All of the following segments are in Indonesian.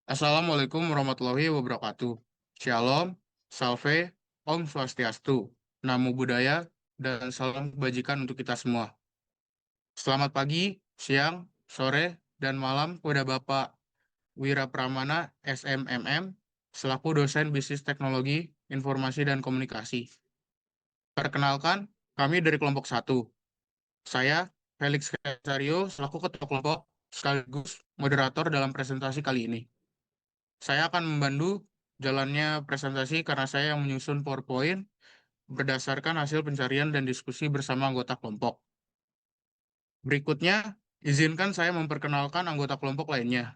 Assalamualaikum warahmatullahi wabarakatuh. Shalom, salve, Om Swastiastu, Namo Buddhaya, dan salam kebajikan untuk kita semua. Selamat pagi, siang, sore, dan malam kepada Bapak Wira Pramana, SMMM, selaku dosen Bisnis Teknologi, Informasi, dan Komunikasi. Perkenalkan, kami dari kelompok satu. Saya, Felix Casario, selaku ketua kelompok, sekaligus moderator dalam presentasi kali ini. Saya akan membantu jalannya presentasi karena saya yang menyusun PowerPoint berdasarkan hasil pencarian dan diskusi bersama anggota kelompok. Berikutnya, izinkan saya memperkenalkan anggota kelompok lainnya.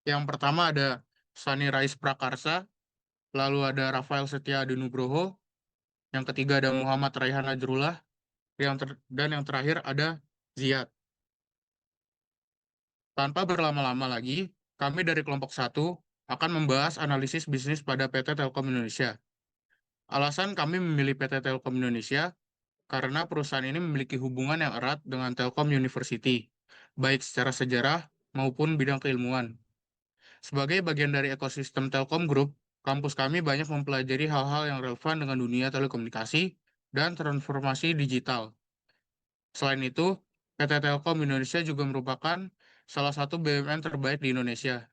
Yang pertama ada Sani Rais Prakarsa, lalu ada Rafael Setia Nugroho, yang ketiga ada Muhammad Raihan Najrullah, dan yang terakhir ada Ziad. Tanpa berlama-lama lagi, kami dari kelompok satu akan membahas analisis bisnis pada PT Telkom Indonesia. Alasan kami memilih PT Telkom Indonesia karena perusahaan ini memiliki hubungan yang erat dengan Telkom University, baik secara sejarah maupun bidang keilmuan. Sebagai bagian dari ekosistem Telkom Group, kampus kami banyak mempelajari hal-hal yang relevan dengan dunia telekomunikasi dan transformasi digital. Selain itu, PT Telkom Indonesia juga merupakan salah satu BUMN terbaik di Indonesia,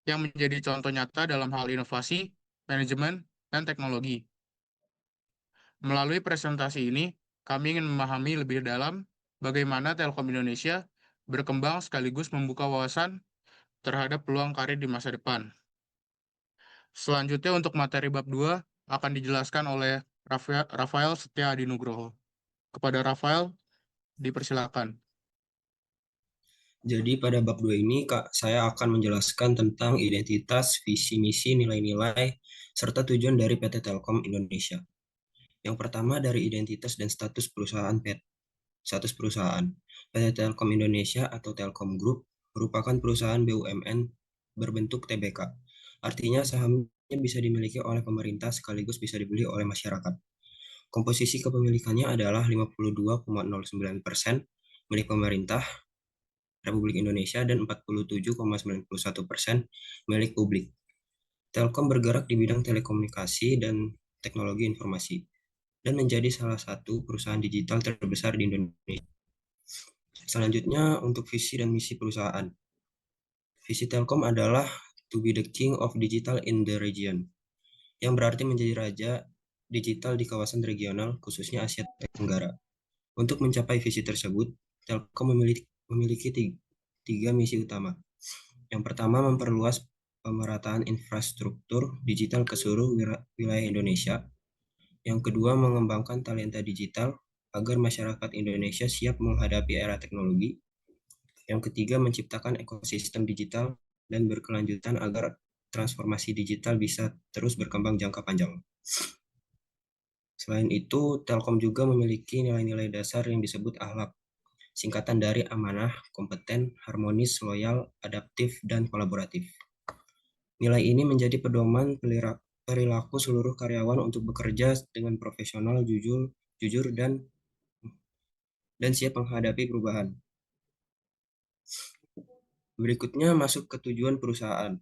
yang menjadi contoh nyata dalam hal inovasi, manajemen, dan teknologi. Melalui presentasi ini, kami ingin memahami lebih dalam bagaimana Telkom Indonesia berkembang sekaligus membuka wawasan terhadap peluang karir di masa depan. Selanjutnya untuk materi bab 2 akan dijelaskan oleh Rafael Setia Nugroho. Kepada Rafael, dipersilakan. Jadi pada bab 2 ini saya akan menjelaskan tentang identitas, visi misi, nilai-nilai, serta tujuan dari PT Telkom Indonesia. Yang pertama dari identitas dan status perusahaan status perusahaan. PT Telkom Indonesia atau Telkom Group merupakan perusahaan BUMN berbentuk TBK. Artinya sahamnya bisa dimiliki oleh pemerintah sekaligus bisa dibeli oleh masyarakat. Komposisi kepemilikannya adalah 52,09% milik pemerintah Republik Indonesia dan 47,91% milik publik. Telkom bergerak di bidang telekomunikasi dan teknologi informasi dan menjadi salah satu perusahaan digital terbesar di Indonesia. Selanjutnya untuk visi dan misi perusahaan. Visi Telkom adalah to be the king of digital in the region, yang berarti menjadi raja digital di kawasan regional khususnya Asia Tenggara. Untuk mencapai visi tersebut, Telkom memiliki tiga misi utama. Yang pertama, memperluas pemerataan infrastruktur digital ke seluruh wilayah Indonesia. Yang kedua, mengembangkan talenta digital agar masyarakat Indonesia siap menghadapi era teknologi. Yang ketiga, menciptakan ekosistem digital dan berkelanjutan agar transformasi digital bisa terus berkembang jangka panjang. Selain itu, Telkom juga memiliki nilai-nilai dasar yang disebut akhlak, singkatan dari amanah, kompeten, harmonis, loyal, adaptif, dan kolaboratif. Nilai ini menjadi pedoman perilaku seluruh karyawan untuk bekerja dengan profesional, jujur dan siap menghadapi perubahan. Berikutnya masuk ke tujuan perusahaan.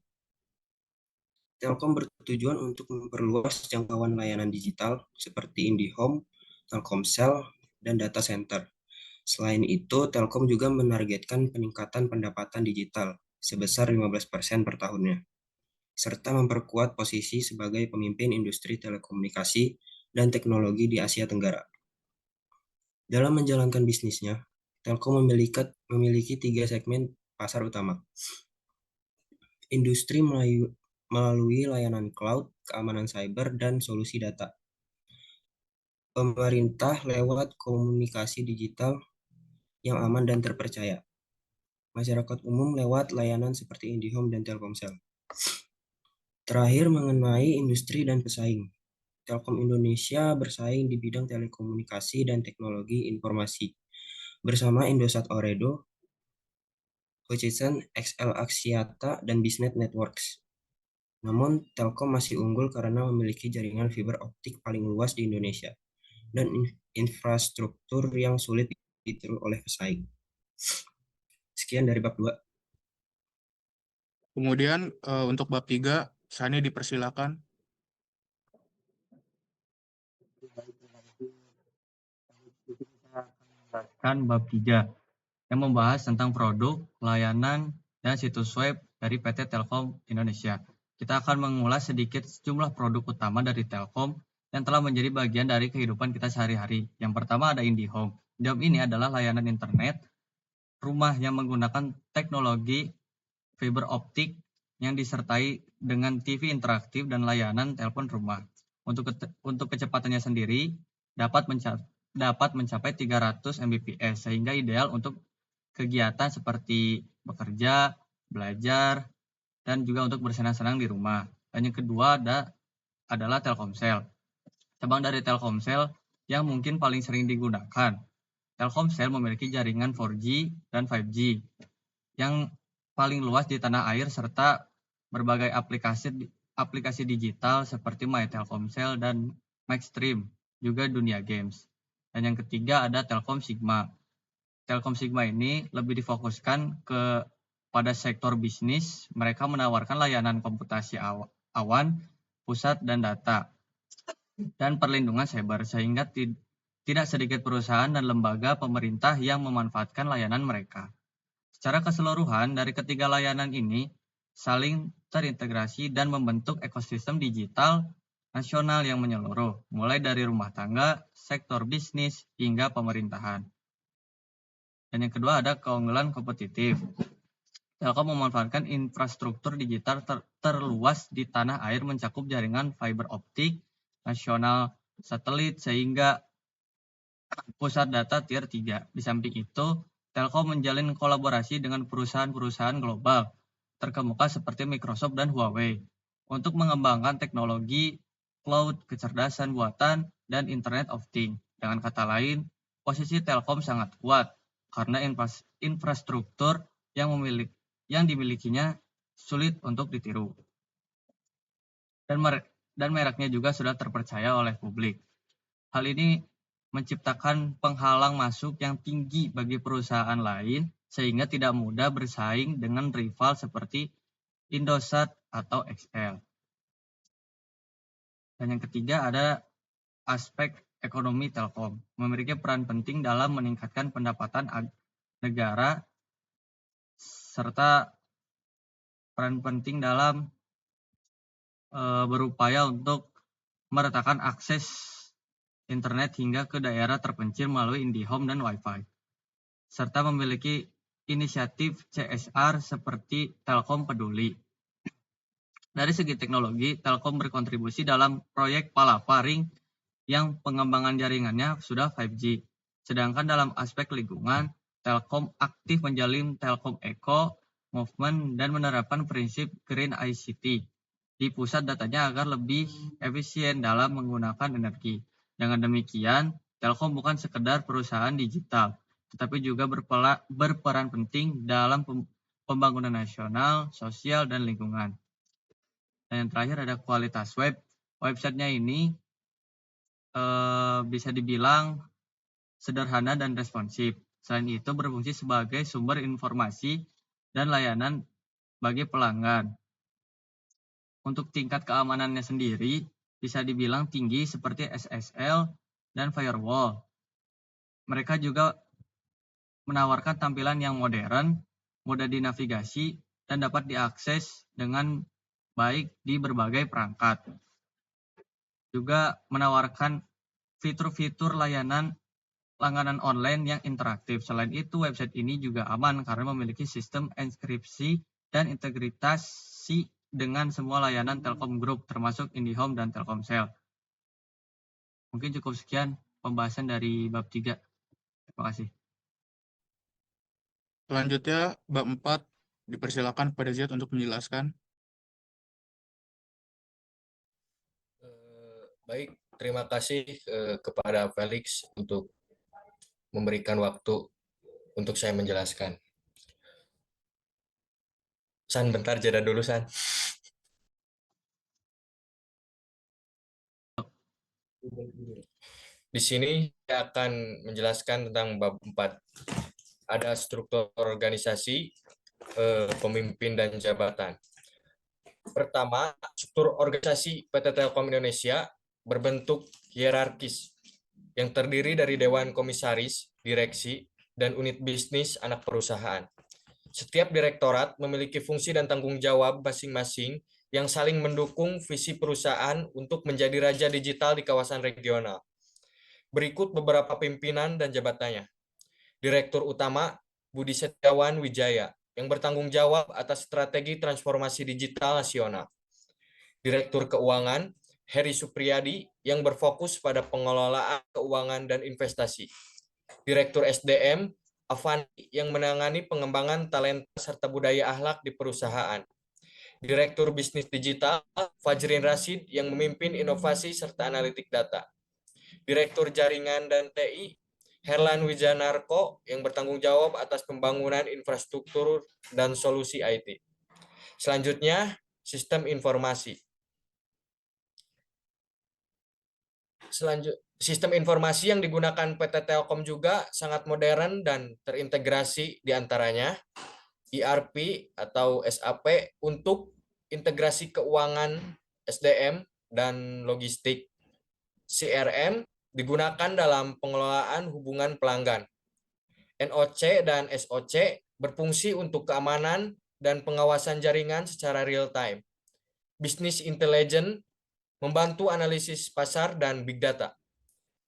Telkom bertujuan untuk memperluas jangkauan layanan digital seperti IndiHome, Telkomsel, dan data center. Selain itu, Telkom juga menargetkan peningkatan pendapatan digital sebesar 15% per tahunnya, serta memperkuat posisi sebagai pemimpin industri telekomunikasi dan teknologi di Asia Tenggara. Dalam menjalankan bisnisnya, Telkom memiliki tiga segmen pasar utama. Industri melalui layanan cloud, keamanan cyber, dan solusi data. Pemerintah lewat komunikasi digital yang aman dan terpercaya. Masyarakat umum lewat layanan seperti IndiHome dan Telkomsel. Terakhir mengenai industri dan pesaing. Telkom Indonesia bersaing di bidang telekomunikasi dan teknologi informasi bersama Indosat Ooredoo, Hutchison, XL Axiata, dan Bisnet Networks. Namun, Telkom masih unggul karena memiliki jaringan fiber optik paling luas di Indonesia dan infrastruktur yang sulit ditiru oleh pesaing. Sekian dari bab 2. Kemudian untuk bab 3, Sani dipersilakan. Kan bab 3 yang membahas tentang produk, layanan, dan situs web dari PT Telkom Indonesia. Kita akan mengulas sedikit sejumlah produk utama dari Telkom yang telah menjadi bagian dari kehidupan kita sehari-hari. Yang pertama ada IndiHome. IndiHome ini adalah layanan internet rumah yang menggunakan teknologi fiber optik yang disertai dengan TV interaktif dan layanan telepon rumah. Untuk kecepatannya sendiri dapat mencapai 300 Mbps sehingga ideal untuk kegiatan seperti bekerja, belajar, dan juga untuk bersenang-senang di rumah. Dan yang kedua adalah Telkomsel. Cabang dari Telkomsel yang mungkin paling sering digunakan. Telkomsel memiliki jaringan 4G dan 5G yang paling luas di tanah air serta berbagai aplikasi digital seperti My Telkomsel dan Maxstream, juga dunia games. Dan yang ketiga ada Telkom Sigma. Telkom Sigma ini lebih difokuskan pada sektor bisnis. Mereka menawarkan layanan komputasi awan, pusat dan data, dan perlindungan cyber sehingga tidak sedikit perusahaan dan lembaga pemerintah yang memanfaatkan layanan mereka. Secara keseluruhan, dari ketiga layanan ini saling terintegrasi dan membentuk ekosistem digital nasional yang menyeluruh, mulai dari rumah tangga, sektor bisnis, hingga pemerintahan. Dan yang kedua ada keunggulan kompetitif. Telkom memanfaatkan infrastruktur digital terluas di tanah air mencakup jaringan fiber optik nasional satelit sehingga pusat data tier 3. Di samping itu, Telkom menjalin kolaborasi dengan perusahaan-perusahaan global terkemuka seperti Microsoft dan Huawei untuk mengembangkan teknologi cloud, kecerdasan buatan, dan Internet of Things. Dengan kata lain, posisi Telkom sangat kuat karena infrastruktur yang dimilikinya sulit untuk ditiru. Dan mereknya juga sudah terpercaya oleh publik. Hal ini menciptakan penghalang masuk yang tinggi bagi perusahaan lain sehingga tidak mudah bersaing dengan rival seperti Indosat atau XL. Dan yang ketiga ada aspek ekonomi Telkom. Memiliki peran penting dalam meningkatkan pendapatan negara serta peran penting dalam berupaya untuk meratakan akses internet hingga ke daerah terpencil melalui IndiHome dan Wi-Fi, serta memiliki inisiatif CSR seperti Telkom Peduli. Dari segi teknologi, Telkom berkontribusi dalam proyek Palaparing yang pengembangan jaringannya sudah 5G. Sedangkan dalam aspek lingkungan, Telkom aktif menjalin Telkom Eco Movement dan menerapkan prinsip Green ICT di pusat datanya agar lebih efisien dalam menggunakan energi. Dengan demikian, Telkom bukan sekedar perusahaan digital, tetapi juga berperan penting dalam pembangunan nasional, sosial, dan lingkungan. Dan yang terakhir ada kualitas web. Websitenya ini bisa dibilang sederhana dan responsif. Selain itu berfungsi sebagai sumber informasi dan layanan bagi pelanggan. Untuk tingkat keamanannya sendiri bisa dibilang tinggi seperti SSL dan firewall. Mereka juga menawarkan tampilan yang modern, mudah dinavigasi, dan dapat diakses dengan baik di berbagai perangkat. Juga menawarkan fitur-fitur layanan langganan online yang interaktif. Selain itu, website ini juga aman karena memiliki sistem enkripsi dan integrasi dengan semua layanan Telkom Group, termasuk IndiHome dan Telkomsel. Mungkin cukup sekian pembahasan dari bab 3. Terima kasih. Selanjutnya, bab 4, dipersilakan kepada Z untuk menjelaskan. Baik, terima kasih kepada Felix untuk memberikan waktu untuk saya menjelaskan. San, bentar jeda dulu, San. Di sini saya akan menjelaskan tentang bab 4. ada struktur organisasi, pemimpin dan jabatan. Pertama, struktur organisasi PT Telkom Indonesia berbentuk hierarkis yang terdiri dari Dewan Komisaris, Direksi, dan unit bisnis anak perusahaan. Setiap direktorat memiliki fungsi dan tanggung jawab masing-masing yang saling mendukung visi perusahaan untuk menjadi raja digital di kawasan regional. Berikut beberapa pimpinan dan jabatannya. Direktur Utama Budi Setiawan Wijaya yang bertanggung jawab atas strategi transformasi digital nasional. Direktur Keuangan Heri Supriyadi yang berfokus pada pengelolaan keuangan dan investasi. Direktur SDM Avandi yang menangani pengembangan talenta serta budaya akhlak di perusahaan. Direktur Bisnis Digital Fajrin Rashid yang memimpin inovasi serta analitik data. Direktur Jaringan dan TI Herlan Wijanarko yang bertanggung jawab atas pembangunan infrastruktur dan solusi IT. Selanjutnya, sistem informasi. Sistem informasi yang digunakan PT Telkom juga sangat modern dan terintegrasi diantaranya ERP atau SAP untuk integrasi keuangan, SDM, dan logistik. CRM digunakan dalam pengelolaan hubungan pelanggan. NOC dan SOC berfungsi untuk keamanan dan pengawasan jaringan secara real-time. Business Intelligence membantu analisis pasar dan big data.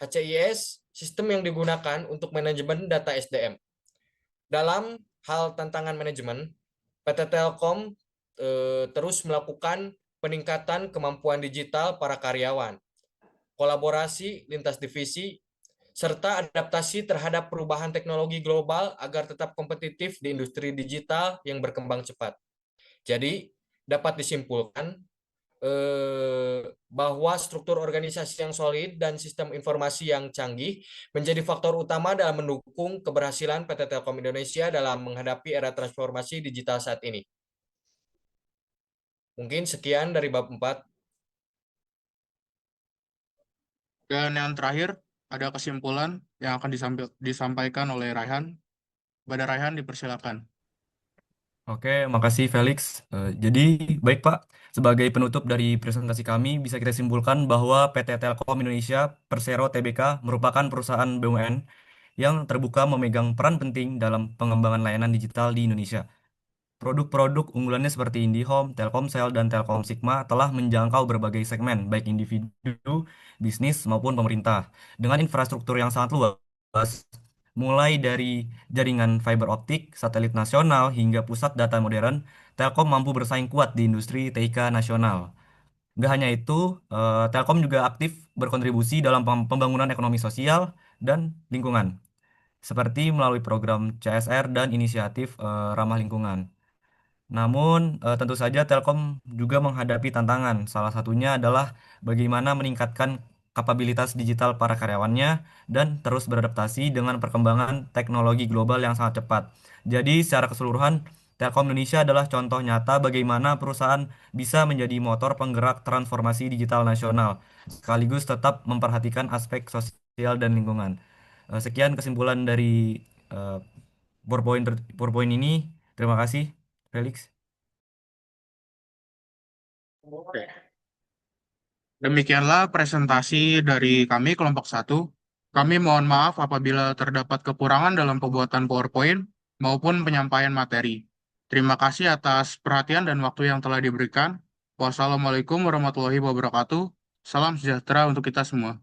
HCIS, sistem yang digunakan untuk manajemen data SDM. Dalam hal tantangan manajemen, PT Telkom terus melakukan peningkatan kemampuan digital para karyawan, kolaborasi lintas divisi, serta adaptasi terhadap perubahan teknologi global agar tetap kompetitif di industri digital yang berkembang cepat. Jadi, dapat disimpulkan bahwa struktur organisasi yang solid dan sistem informasi yang canggih menjadi faktor utama dalam mendukung keberhasilan PT Telkom Indonesia dalam menghadapi era transformasi digital saat ini. Mungkin sekian dari bab 4. Dan yang terakhir, ada kesimpulan yang akan disampaikan oleh Raihan. Pada Raihan, dipersilakan. Oke, makasih Felix. Jadi, baik Pak, sebagai penutup dari presentasi kami, bisa kita simpulkan bahwa PT Telkom Indonesia Persero Tbk merupakan perusahaan BUMN yang terbuka memegang peran penting dalam pengembangan layanan digital di Indonesia. Produk-produk unggulannya seperti IndiHome, Telkomsel, dan Telkom Sigma telah menjangkau berbagai segmen, baik individu, bisnis, maupun pemerintah, dengan infrastruktur yang sangat luas, mulai dari jaringan fiber optik, satelit nasional, hingga pusat data modern. Telkom mampu bersaing kuat di industri TIK nasional. Nggak hanya itu, Telkom juga aktif berkontribusi dalam pembangunan ekonomi sosial dan lingkungan, seperti melalui program CSR dan inisiatif ramah lingkungan. Namun, tentu saja Telkom juga menghadapi tantangan. Salah satunya adalah bagaimana meningkatkan kapabilitas digital para karyawannya dan terus beradaptasi dengan perkembangan teknologi global yang sangat cepat. Jadi, secara keseluruhan, Telkom Indonesia adalah contoh nyata bagaimana perusahaan bisa menjadi motor penggerak transformasi digital nasional, sekaligus tetap memperhatikan aspek sosial dan lingkungan. Sekian kesimpulan dari eh, PowerPoint ini. Terima kasih, Felix. Oke. Demikianlah presentasi dari kami kelompok 1. Kami mohon maaf apabila terdapat kekurangan dalam pembuatan PowerPoint maupun penyampaian materi. Terima kasih atas perhatian dan waktu yang telah diberikan. Wassalamualaikum warahmatullahi wabarakatuh. Salam sejahtera untuk kita semua.